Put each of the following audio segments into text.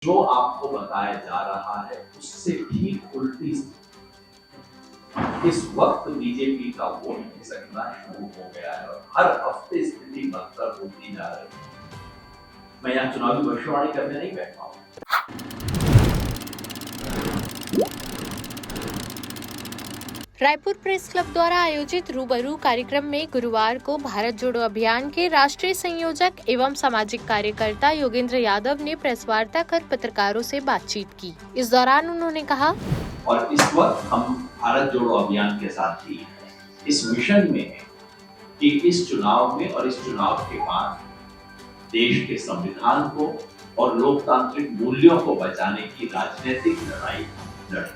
जो आपको बताया जा रहा है उससे ठीक उल्टी इस वक्त बीजेपी का वोट खिसकना शुरू हो गया है और हर हफ्ते स्थिति बदतर होती जा रही है। मैं यहाँ चुनावी भविष्यवाणी करने नहीं बैठा हूँ। रायपुर प्रेस क्लब द्वारा आयोजित रूबरू कार्यक्रम में गुरुवार को भारत जोड़ो अभियान के राष्ट्रीय संयोजक एवं सामाजिक कार्यकर्ता योगेंद्र यादव ने प्रेस वार्ता कर पत्रकारों से बातचीत की। इस दौरान उन्होंने कहा, और इस वक्त हम भारत जोड़ो अभियान के साथ ही इस मिशन में है कि इस चुनाव में और इस चुनाव के बाद देश के संविधान को और लोकतांत्रिक मूल्यों को बचाने की राजनीतिक लड़ाई लड़े।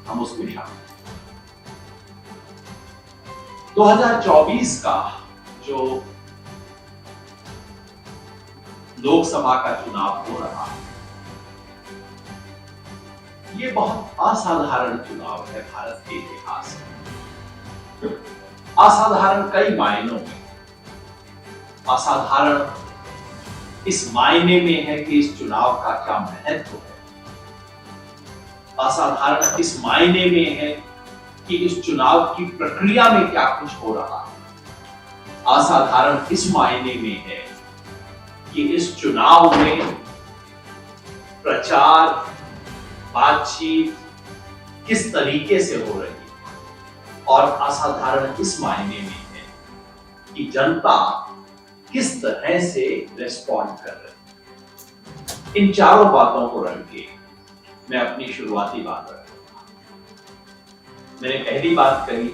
हम उसमें शामिल 2024 का जो लोकसभा का चुनाव हो रहा है, ये बहुत असाधारण चुनाव है भारत के इतिहास में। असाधारण कई मायनों में। असाधारण इस मायने में है कि इस चुनाव का क्या महत्व है। असाधारण इस मायने में है कि इस चुनाव की प्रक्रिया में क्या कुछ हो रहा है। असाधारण इस मायने में है कि इस चुनाव में प्रचार, बातचीत किस तरीके से हो रही है और असाधारण इस मायने में है कि जनता किस तरह से रिस्पॉन्ड कर रही है। इन चारों बातों को रख के मैं अपनी शुरुआती बात रखूंगा। मैंने पहली बात कही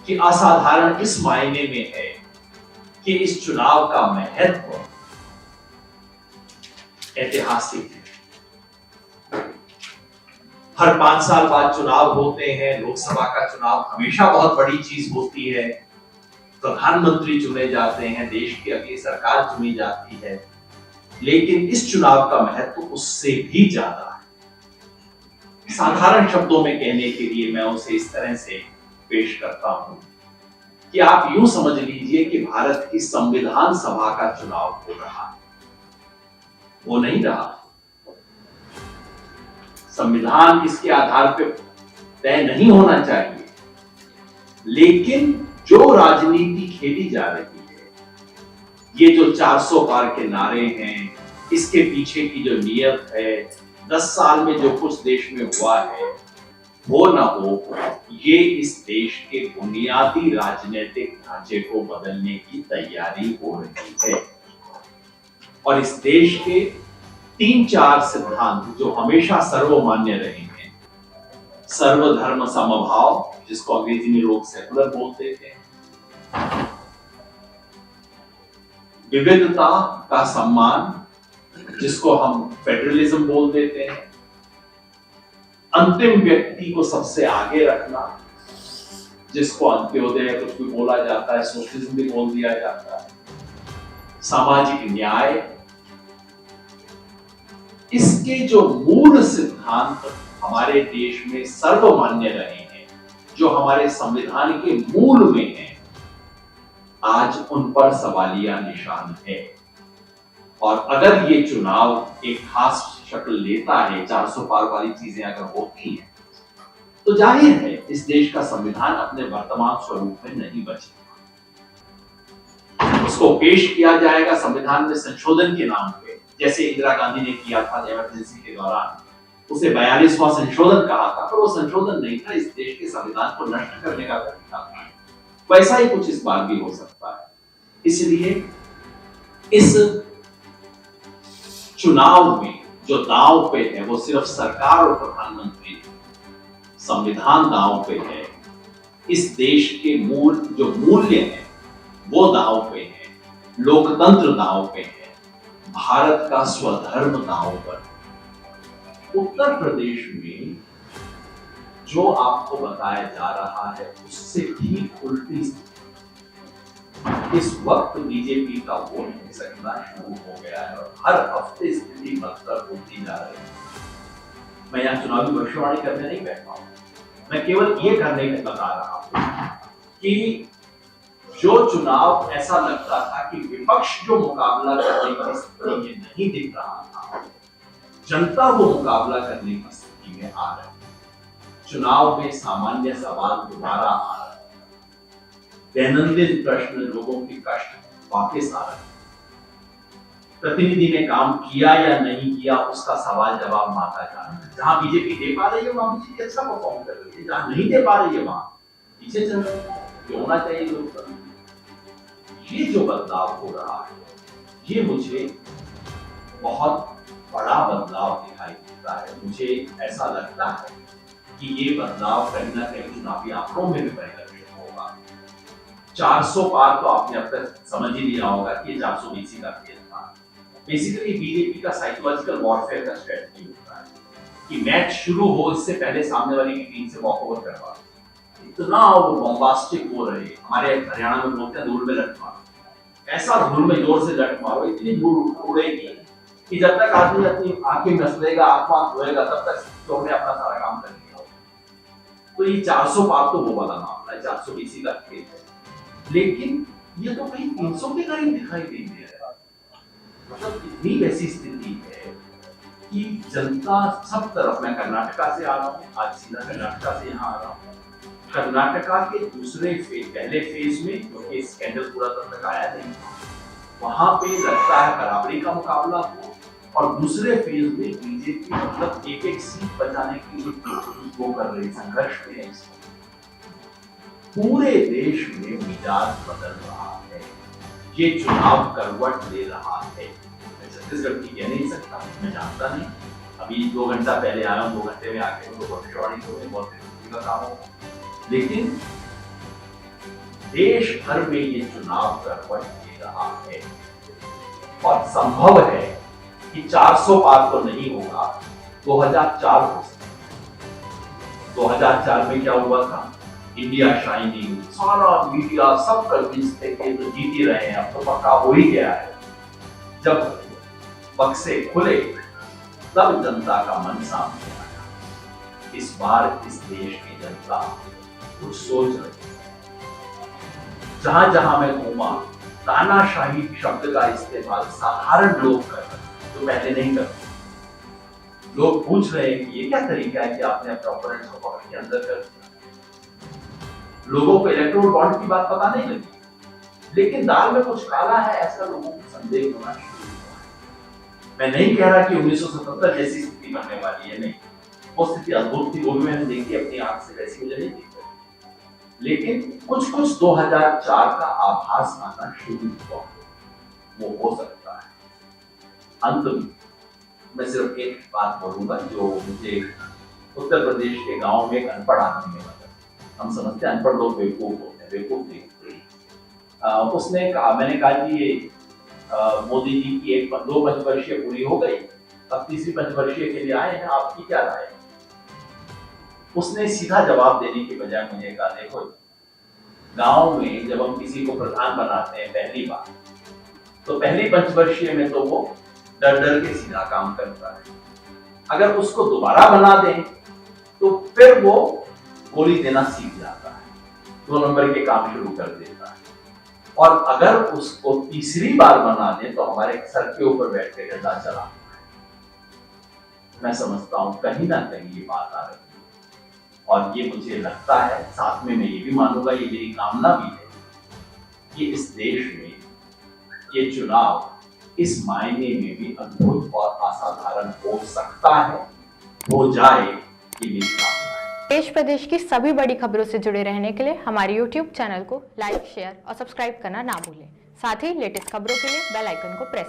कि असाधारण इस मायने में है कि इस चुनाव का महत्व ऐतिहासिक है। हर 5 साल बाद चुनाव होते हैं। लोकसभा का चुनाव हमेशा बहुत बड़ी चीज होती है। प्रधानमंत्री चुने जाते हैं, देश की अगली सरकार चुनी जाती है, लेकिन इस चुनाव का महत्व उससे भी ज्यादा है। साधारण शब्दों में कहने के लिए मैं उसे इस तरह से पेश करता हूं कि आप यूं समझ लीजिए कि भारत की संविधान सभा का चुनाव हो रहा है। वो नहीं रहा। संविधान इसके आधार पर तय नहीं होना चाहिए, लेकिन जो राजनीति खेली जा रही है, ये जो 400 पार के नारे हैं, इसके पीछे की जो नियत है, 10 साल में जो कुछ देश में हुआ है, हो ना हो, ये इस देश के बुनियादी राजनीतिक ढांचे को बदलने की तैयारी हो रही है। और इस देश के 3-4 सिद्धांत जो हमेशा सर्वमान्य रहे हैं, सर्वधर्म समभाव, जिसको अंग्रेजी में लोग सेकुलर बोलते थे, विविधता का सम्मान, जिसको हम फेडरलिज्म बोल देते हैं, अंतिम व्यक्ति को सबसे आगे रखना, जिसको अंत्योदय कुछ भी बोला जाता है, सोशलिज्म भी बोल दिया जाता है, सामाजिक न्याय, इसके जो मूल सिद्धांत हमारे देश में सर्वमान्य रहे हैं, जो हमारे संविधान के मूल में हैं, आज उन पर सवालिया निशान है। और अगर ये चुनाव एक खास शक्ल लेता है, 400 पार वाली चीजें अगर होती हैं, तो जाहिर है इस देश का संविधान अपने वर्तमान स्वरूप में नहीं बचेगा। उसको पेश किया जाएगा संविधान में संशोधन के नाम पे, जैसे इंदिरा गांधी ने किया था इमरजेंसी के दौरान। उसे 42वां संशोधन कहा था, पर वो संशोधन नहीं था, इस देश के संविधान को नष्ट करने का तरीका था। वैसा ही कुछ इस बार भी हो सकता है। इसलिए इस चुनाव में जो दांव पे है, वो सिर्फ सरकार और प्रधानमंत्री, संविधान दांव पे है। इस देश के मूल जो मूल्य है वो दांव पे है, लोकतंत्र दांव पे है, भारत का स्वधर्म दांव पर है। उत्तर प्रदेश में जो आपको बताया जा रहा है उससे ठीक उल्टी इस वक्त बीजेपी का वोट खिसकना शुरू हो गया है और हर हफ्ते स्थिति बदतर होती जा रही है। मैं यहाँ चुनावी भविष्यवाणी करने नहीं बैठा हूं। मैं केवल ये करने के बता रहा हूं कि जो चुनाव ऐसा लगता था कि विपक्ष जो मुकाबला करने की स्थिति में नहीं दिख रहा था, जनता वो मुकाबला करने की स्थिति में आ रही है। चुनाव में सामान्य सवाल दोबारा आ रहे हैं। दैनंदिन प्रश्न, लोगों के कष्ट वापस आ रहे हैं। प्रतिनिधि ने काम किया या नहीं किया उसका सवाल जवाब माता जा रहा है। जहां बीजेपी दे पा रही है वहां बीजेपी अच्छा परफॉर्म कर रही है, जहां नहीं दे पा रही है वहां पीछे चल रही है। ये होना चाहिए लोकतंत्र। ये जो बदलाव हो रहा है, ये मुझे बहुत बड़ा बदलाव दिखाई देता है। मुझे ऐसा लगता है कि ये बदलाव कहीं ना कहीं चुनावी आंकड़ों में भी परिलक्षित होगा। 400 पार तो आपने अब तक समझ ही लिया होगा कि ये 420 का खेल था। बेसिकली बीजेपी का साइकोलॉजिकल वॉरफेयर का स्ट्रेटजी होता है कि मैच शुरू हो इससे पहले सामने वाली की टीम से वॉकओवर करवा। इतना वो बॉम्बास्टिक हो रहे, हमारे हरियाणा में बोलते हैं धूल में लट मारो। ऐसा धूल में जोर से लट मारो, इतनी धूल उड़ेगी कि जब तक आदमी अपनी आंखें मसलेगा, आत्मा धोएगा, तब तक तो ने अपना सारा काम कर लिया। तो ये 400 पार तो वो वाला मामला है, 420 का खेल है। लेकिन ये तो कहीं 300 के करीब दिखाई दे रहा है। मतलब इतनी वैसी स्थिति है कि जनता सब तरफ, मैं कर्नाटका से आ रहा हूँ, आज सीधा कर्नाटका से यहाँ आ रहा हूँ। कर्नाटका के दूसरे फेज, पहले फेज में क्योंकि स्कैंडल पूरा तब तक आया नहीं, वहां पे लगता है बराबरी का मुकाबला हो, और दूसरे फेज में बीजेपी मतलब एक सीट बचाने की वो कर रही, संघर्ष में है। पूरे देश में मिजाज बदल रहा है, ये चुनाव करवट ले रहा है। मैं छत्तीसगढ़ की कह नहीं सकता, मैं जानता नहीं। अभी 2 घंटा पहले आया हूँ, 2 घंटे में आके तो भविष्यवाणी तो बहुत का काम होगा। लेकिन देश भर में ये चुनाव करवट ले रहा है, और संभव है कि 400 पार तो नहीं होगा, 2004 हो सकता है। 2004 में क्या हुआ था? इंडिया शाइनिंग, सारा मीडिया सब कन्विंस थे कि तो जीत ही रहे हैं, अब तो पक्का हो ही गया है। जब बक्से खुले तब जनता का मन सामने आया। इस बार इस देश की जनता कुछ सोच रही है। जहां जहां मैं घूमा, तानाशाही शब्द का इस्तेमाल साधारण लोग कर रहे हैं, जो पहले नहीं करते। लोग पूछ रहे हैं कि ये क्या तरीका है कि आपने अपने ओपोनेंट्स को पकड़ के अंदर कर दिया। लोगों को इलेक्ट्रोल बॉन्ड की बात पता नहीं लगी, लेकिन दाल में कुछ काला है, ऐसा लोगों को संदेह होना शुरू हुआ है। मैं नहीं कह रहा कि 1977 जैसी स्थिति बनने वाली है, नहीं, वो स्थिति अद्भुत थी, वो भी मैंने देखी अपनी आंख से, वैसी मुझे नहीं दिखी। लेकिन कुछ 2004 का आभास आना शुरू हुआ, वो हो सकता है। अंत में मैं सिर्फ एक बात बोलूंगा, जो मुझे उत्तर प्रदेश के गांव में एक अनपढ़ आदमी ने बताया। हम समझते हैं अनपढ़ लोग बेवकूफ होते हैं, बेवकूफ नहीं। उसने कहा, मैंने कहा कि ये मोदी जी की 2 पंचवर्षीय पूरी हो गई, अब 3री पंचवर्षीय के लिए आए हैं, आपकी क्या राय है? उसने सीधा जवाब देने के बजाय मुझे कहा, देखो गांव में जब हम किसी को प्रधान बनाते हैं पहली बार, तो पहली पंचवर्षीय में तो वो डर डर के सीधा काम करता है। अगर उसको दोबारा बना दें तो फिर वो गोली देना सीख जाता है, 2 नंबर के काम शुरू कर देता है। और अगर उसको 3री बार बना दें तो हमारे सर के ऊपर बैठ के डंडा चलाता है। मैं समझता हूं कहीं ना कहीं ये बात आ रही है, और ये मुझे लगता है, साथ में मैं ये भी मानूंगा, ये मेरी कामना भी है कि इस देश में ये चुनाव इस मायने में भी अद्भुत और असाधारण हो सकता है, हो जाए, ये मेरी कामना है। देश प्रदेश की सभी बड़ी खबरों से जुड़े रहने के लिए हमारे YouTube चैनल को लाइक, शेयर और सब्सक्राइब करना ना भूलें। साथ ही लेटेस्ट खबरों के लिए बेल आइकन को प्रेस